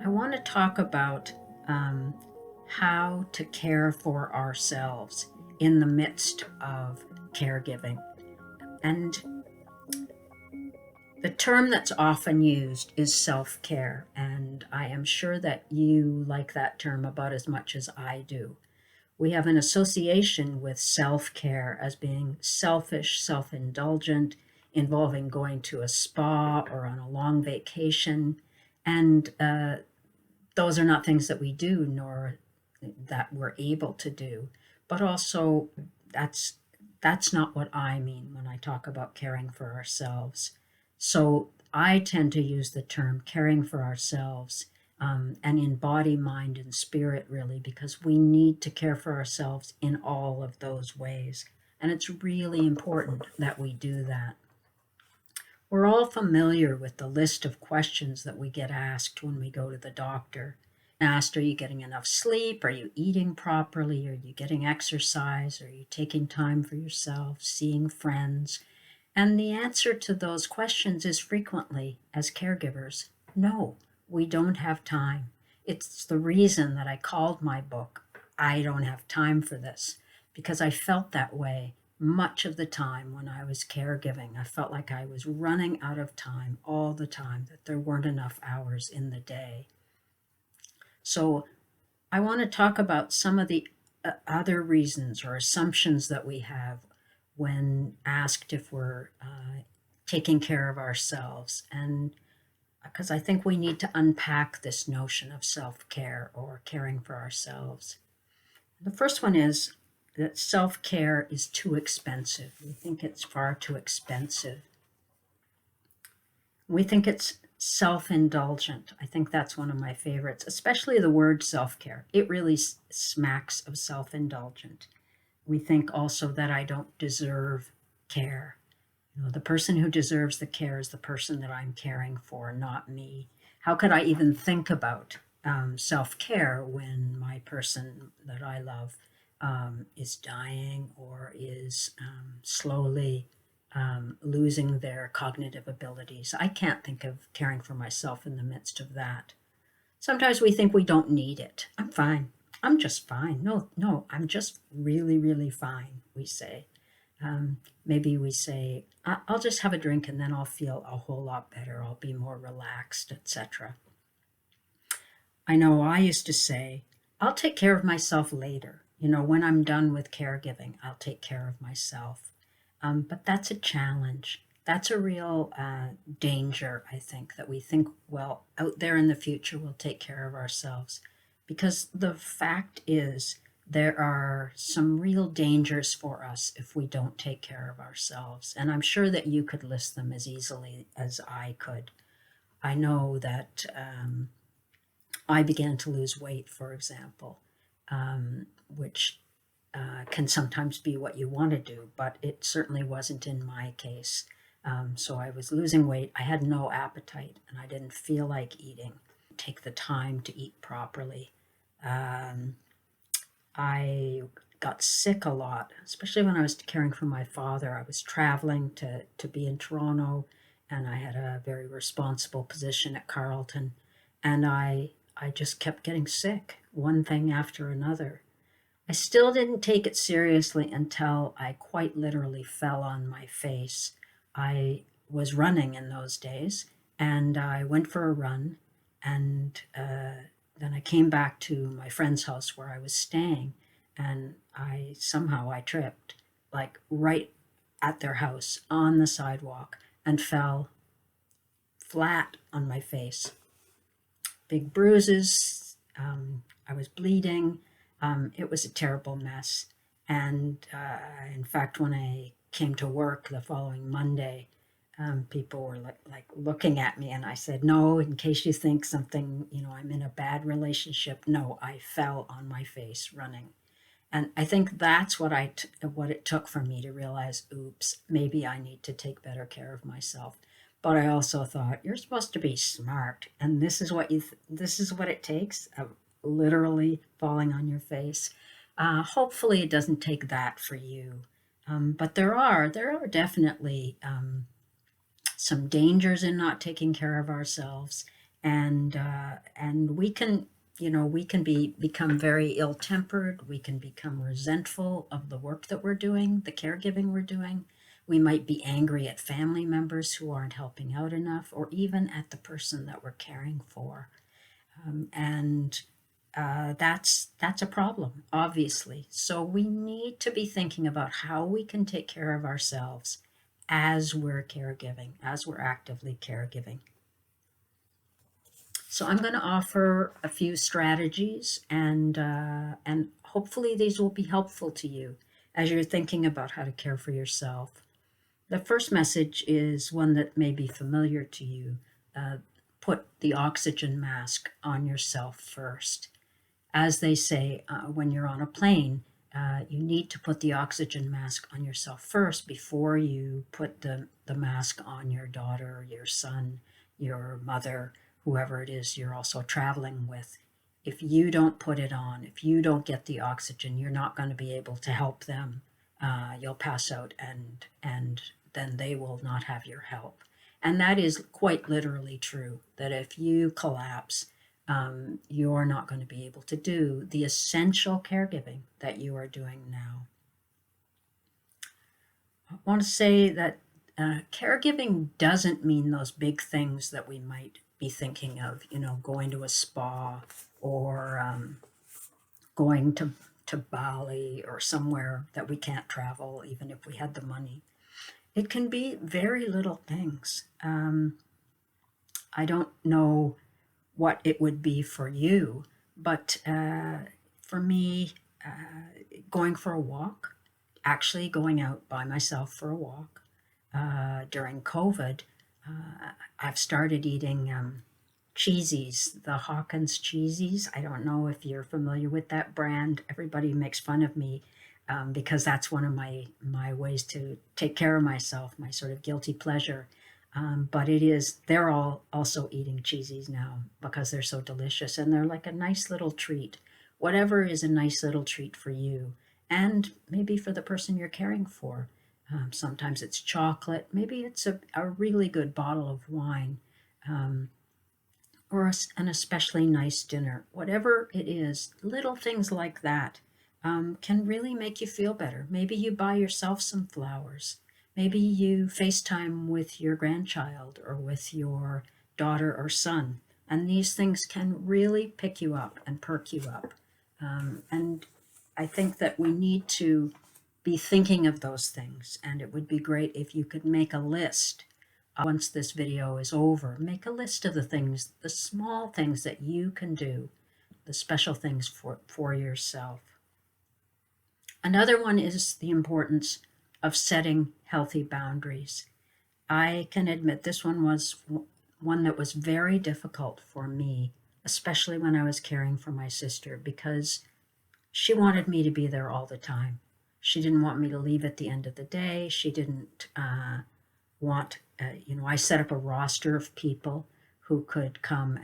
I want to talk about um, how to care for ourselves in the midst of caregiving. And the term that's often used is self care. And I am sure that you like that term about as much as I do. We have an association with self care as being selfish, self indulgent, involving going to a spa or on a long vacation. And those are not things that we do nor that we're able to do, but also that's that's not what I mean when I talk about caring for ourselves. So I tend to use the term caring for ourselves, and in body, mind, and spirit, really, because we need to care for ourselves in all of those ways, and it's really important that we do that. We're all familiar with the list of questions that we get asked when we go to the doctor. Asked, are you getting enough sleep? Are you eating properly? Are you getting exercise? Are you taking time for yourself, seeing friends? And the answer to those questions is frequently, as caregivers, no, we don't have time. It's the reason that I called my book, I Don't Have Time for This, because I felt that way much of the time when I was caregiving. I felt like I was running out of time all the time, that there weren't enough hours in the day. So I want to talk about some of the other reasons or assumptions that we have when asked if we're taking care of ourselves. And because I think we need to unpack this notion of self care or caring for ourselves. The first one is that self care is too expensive. We think it's far too expensive. We think it's self indulgent. I think that's one of my favorites, especially the word self care. It really smacks of self indulgent. We think also that I don't deserve care. The person who deserves the care is the person that I'm caring for, not me. How could I even think about self care when my person that I love is dying or is slowly losing their cognitive abilities? I can't think of caring for myself in the midst of that. Sometimes we think we don't need it. I'm fine. I'm just fine. No, no, I'm just really, really fine, we say. Maybe we say, I'll just have a drink and then I'll feel a whole lot better. I'll be more relaxed, etc. I know I used to say, I'll take care of myself later. When I'm done with caregiving, I'll take care of myself. But that's a challenge. That's a real danger, I think, that we think, well, out there in the future, we'll take care of ourselves. Because the fact is, there are some real dangers for us if we don't take care of ourselves. And I'm sure that you could list them as easily as I could. I know that I began to lose weight, for example, which can sometimes be what you want to do, but it certainly wasn't in my case. So I was losing weight. I had no appetite and I didn't feel like eating. Take the time to eat properly. I got sick a lot, especially when I was caring for my father. I was traveling to be in Toronto and I had a very responsible position at Carleton. And I just kept getting sick, one thing after another. I still didn't take it seriously until I quite literally fell on my face. I was running in those days, and I went for a run, and then I came back to my friend's house where I was staying, and I tripped, like right at their house on the sidewalk, and fell flat on my face. Big bruises. I was bleeding. It was a terrible mess. And in fact, when I came to work the following Monday, people were like looking at me, and I said, "No, in case you think something, I'm in a bad relationship. No, I fell on my face running." And I think that's what it took for me to realize, oops, maybe I need to take better care of myself. But I also thought, you're supposed to be smart, and this is what it takes, literally falling on your face. Hopefully, it doesn't take that for you. But there are definitely some dangers in not taking care of ourselves, and we can, we can become very ill-tempered. We can become resentful of the work that we're doing, the caregiving we're doing. We might be angry at family members who aren't helping out enough, or even at the person that we're caring for. And that's a problem, obviously. So we need to be thinking about how we can take care of ourselves as we're caregiving, as we're actively caregiving. So I'm going to offer a few strategies, and hopefully these will be helpful to you as you're thinking about how to care for yourself. The first message is one that may be familiar to you. Uh, Put the oxygen mask on yourself first. As they say, when you're on a plane, you need to put the oxygen mask on yourself first before you put the mask on your daughter, your son, your mother, whoever it is you're also traveling with. If you don't put it on, if you don't get the oxygen, you're not going to be able to help them. You'll pass out, and then they will not have your help. And that is quite literally true, that if you collapse, you're not going to be able to do the essential caregiving that you are doing now. I want to say that caregiving doesn't mean those big things that we might be thinking of, going to a spa, or going to Bali or somewhere that we can't travel, even if we had the money. It can be very little things. I don't know what it would be for you, but for me, going for a walk, actually going out by myself for a walk during COVID, I've started eating cheesies, the Hawkins cheesies. I don't know if you're familiar with that brand. Everybody makes fun of me because that's one of my ways to take care of myself, my sort of guilty pleasure. But they're all also eating cheesies now because they're so delicious, and they're like a nice little treat. Whatever is a nice little treat for you, and maybe for the person you're caring for. Sometimes it's chocolate, maybe it's a really good bottle of wine, um, or an especially nice dinner. Whatever it is, little things like that can really make you feel better. Maybe you buy yourself some flowers. Maybe you FaceTime with your grandchild or with your daughter or son. And these things can really pick you up and perk you up. And I think that we need to be thinking of those things. And it would be great if you could make a list. Once this video is over, make a list of the things, the small things that you can do, the special things for yourself. Another one is the importance of setting healthy boundaries. I can admit this one was one that was very difficult for me, especially when I was caring for my sister, because she wanted me to be there all the time. She didn't want me to leave at the end of the day. She didn't I set up a roster of people who could come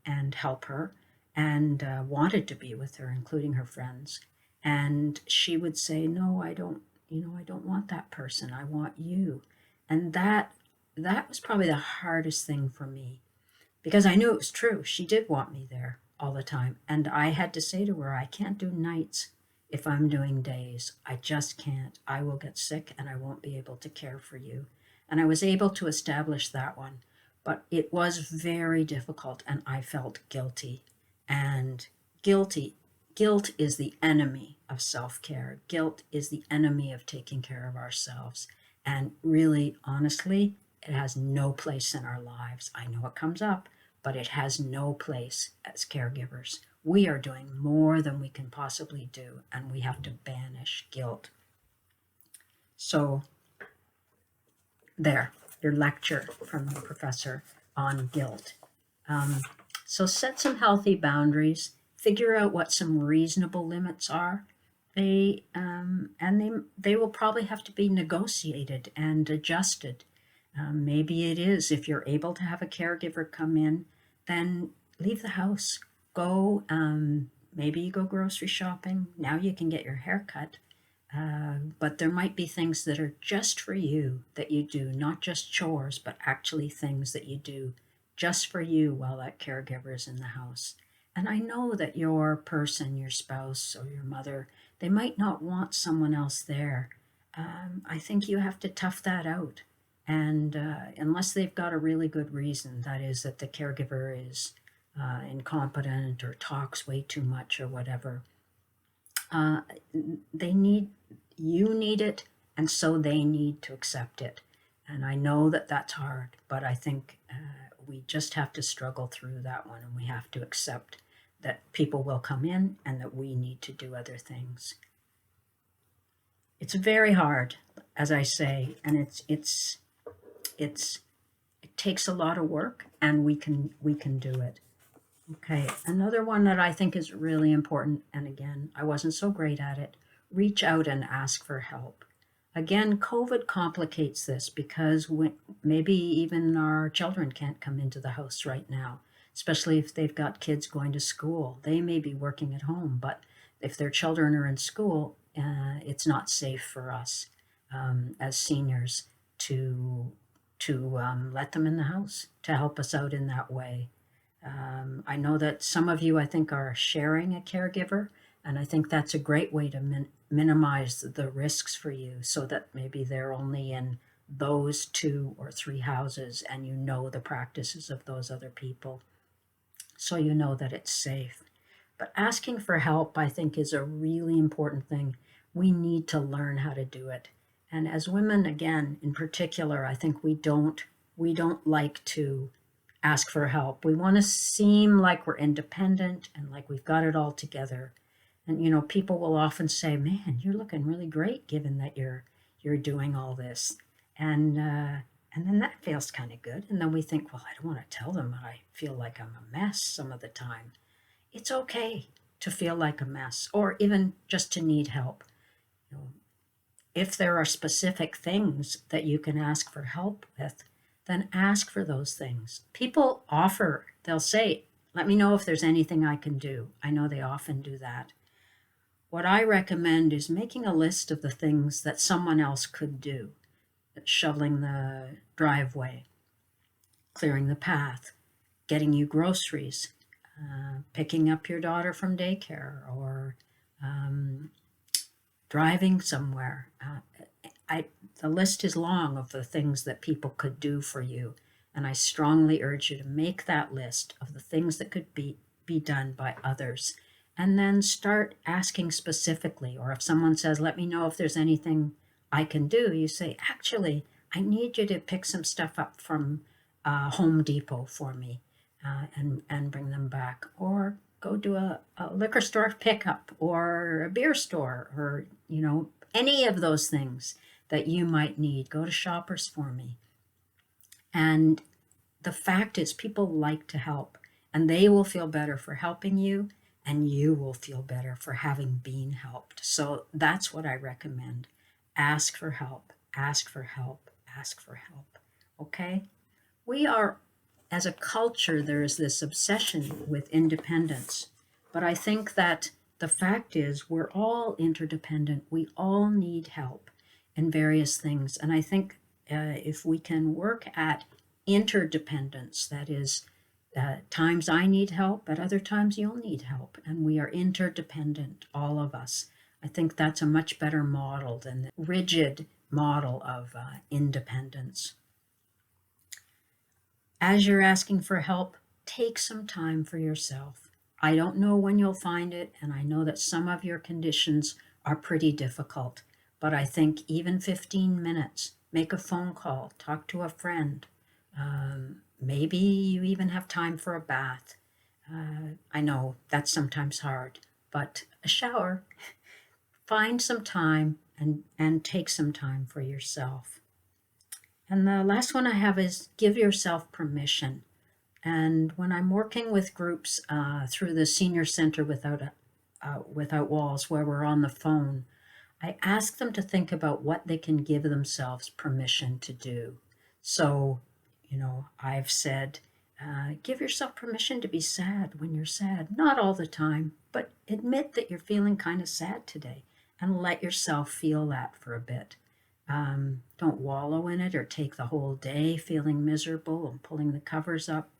and help her, and wanted to be with her, including her friends. And she would say, "No, I don't want that person. I want you." And that was probably the hardest thing for me, because I knew it was true. She did want me there all the time. And I had to say to her, "I can't do nights if I'm doing days. I just can't. I will get sick and I won't be able to care for you." And I was able to establish that one. But it was very difficult, and I felt guilty. And guilt is the enemy of self-care. Guilt is the enemy of taking care of ourselves. And really, honestly, it has no place in our lives. I know it comes up, but it has no place as caregivers. We are doing more than we can possibly do, and we have to banish guilt. So there, your lecture from the professor on guilt. So set some healthy boundaries. Figure out what some reasonable limits are. They will probably have to be negotiated and adjusted. Maybe it is, if you're able to have a caregiver come in, then leave the house. Go, maybe you go grocery shopping. Now you can get your hair cut. But there might be things that are just for you that you do, not just chores, but actually things that you do just for you while that caregiver is in the house. And I know that your person, your spouse or your mother, they might not want someone else there. I think you have to tough that out. And unless they've got a really good reason, that is, that the caregiver is incompetent or talks way too much or whatever, uh, they need, you need it, and so they need to accept it. And I know that that's hard, but I think we just have to struggle through that one, and we have to accept that people will come in and that we need to do other things. It's very hard, as I say, and it's it takes a lot of work, and we can do it. Okay, another one that I think is really important, and again, I wasn't so great at it, reach out and ask for help. Again, COVID complicates this because maybe even our children can't come into the house right now, especially if they've got kids going to school. They may be working at home, but if their children are in school, it's not safe for us as seniors to let them in the house to help us out in that way. I know that some of you, I think, are sharing a caregiver, and I think that's a great way to minimize the risks for you so that maybe they're only in those two or three houses and you know the practices of those other people, so you know that it's safe. But asking for help, I think, is a really important thing. We need to learn how to do it. And as women, again, in particular, I think we don't like to ask for help. We want to seem like we're independent and like we've got it all together. And people will often say, "Man, you're looking really great, given that you're doing all this." And and then that feels kind of good. And then we think, "Well, I don't want to tell them that I feel like I'm a mess some of the time." It's okay to feel like a mess, or even just to need help. You know, if there are specific things that you can ask for help with, then ask for those things. People offer, they'll say, "Let me know if there's anything I can do." I know they often do that. What I recommend is making a list of the things that someone else could do: shoveling the driveway, clearing the path, getting you groceries, picking up your daughter from daycare, or um, driving somewhere. The list is long of the things that people could do for you, and I strongly urge you to make that list of the things that could be done by others, and then start asking specifically. Or if someone says, "Let me know if there's anything I can do," you say, "Actually, I need you to pick some stuff up from Home Depot for me, and bring them back," or go to a liquor store pickup or a beer store, or any of those things that you might need. Go to Shoppers for me. And the fact is, people like to help, and they will feel better for helping you, and you will feel better for having been helped. So that's what I recommend. Ask for help, ask for help, ask for help. Okay? We are, as a culture, there is this obsession with independence. But I think that the fact is, we're all interdependent. We all need help in various things. And I think if we can work at interdependence, that is, times I need help, at other times you'll need help, and we are interdependent, all of us. I think that's a much better model than the rigid model of independence. As you're asking for help, take some time for yourself. I don't know when you'll find it, and I know that some of your conditions are pretty difficult, but I think even 15 minutes, make a phone call, talk to a friend. Maybe you even have time for a bath. I know that's sometimes hard, but a shower. Find some time and take some time for yourself. And the last one I have is give yourself permission. And when I'm working with groups through the Senior Center Without Walls, where we're on the phone, I ask them to think about what they can give themselves permission to do. So, I've said, give yourself permission to be sad when you're sad. Not all the time, but admit that you're feeling kind of sad today and let yourself feel that for a bit. Don't wallow in it or take the whole day feeling miserable and pulling the covers up.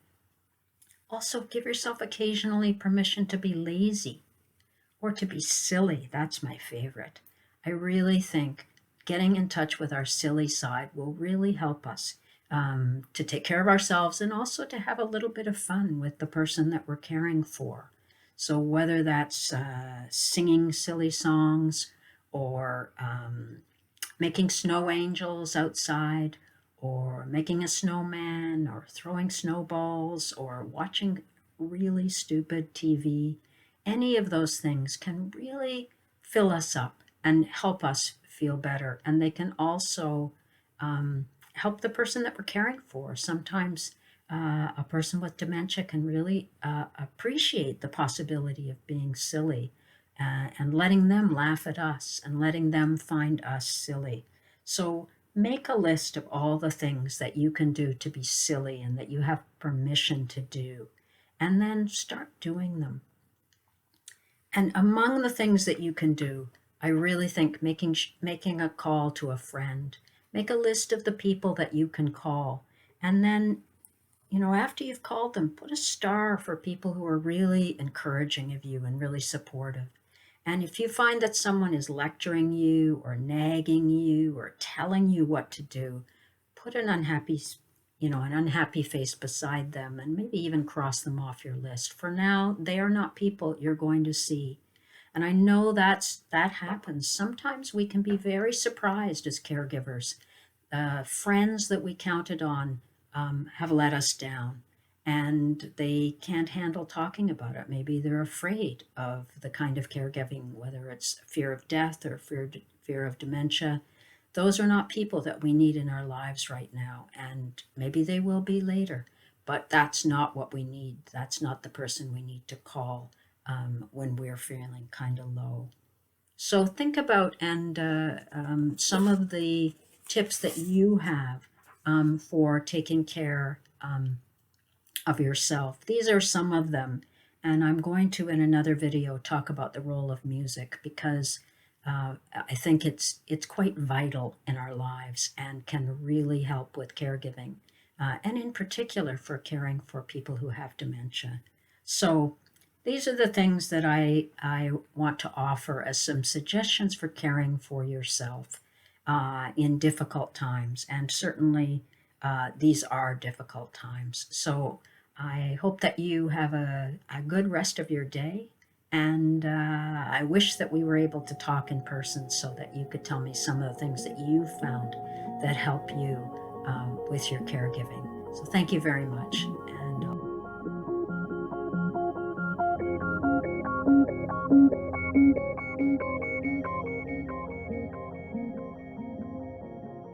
Also, give yourself occasionally permission to be lazy or to be silly. That's my favorite. I really think getting in touch with our silly side will really help us to take care of ourselves and also to have a little bit of fun with the person that we're caring for. So, whether that's singing silly songs or making snow angels outside, or making a snowman, or throwing snowballs, or watching really stupid TV. Any of those things can really fill us up and help us feel better. And they can also help the person that we're caring for. Sometimes a person with dementia can really appreciate the possibility of being silly and letting them laugh at us and letting them find us silly. So make a list of all the things that you can do to be silly and that you have permission to do, and then start doing them. And among the things that you can do, I really think making a call to a friend, make a list of the people that you can call, and then after you've called them, put a star for people who are really encouraging of you and really supportive. And if you find that someone is lecturing you or nagging you or telling you what to do, put an unhappy face beside them and maybe even cross them off your list. For now, they are not people you're going to see. And I know that happens. Sometimes we can be very surprised as caregivers. Friends that we counted on have let us down and they can't handle talking about it. Maybe they're afraid of the kind of caregiving, whether it's fear of death or fear of dementia. Those are not people that we need in our lives right now, and maybe they will be later, but that's not what we need. That's not the person we need to call when we're feeling kind of low. So think about and some of the tips that you have for taking care of yourself. These are some of them, and I'm going to in another video talk about the role of music because I think it's quite vital in our lives and can really help with caregiving, and in particular for caring for people who have dementia. So these are the things that I want to offer as some suggestions for caring for yourself in difficult times. And certainly these are difficult times. So I hope that you have a good rest of your day. And I wish that we were able to talk in person so that you could tell me some of the things that you found that help you with your caregiving. So thank you very much.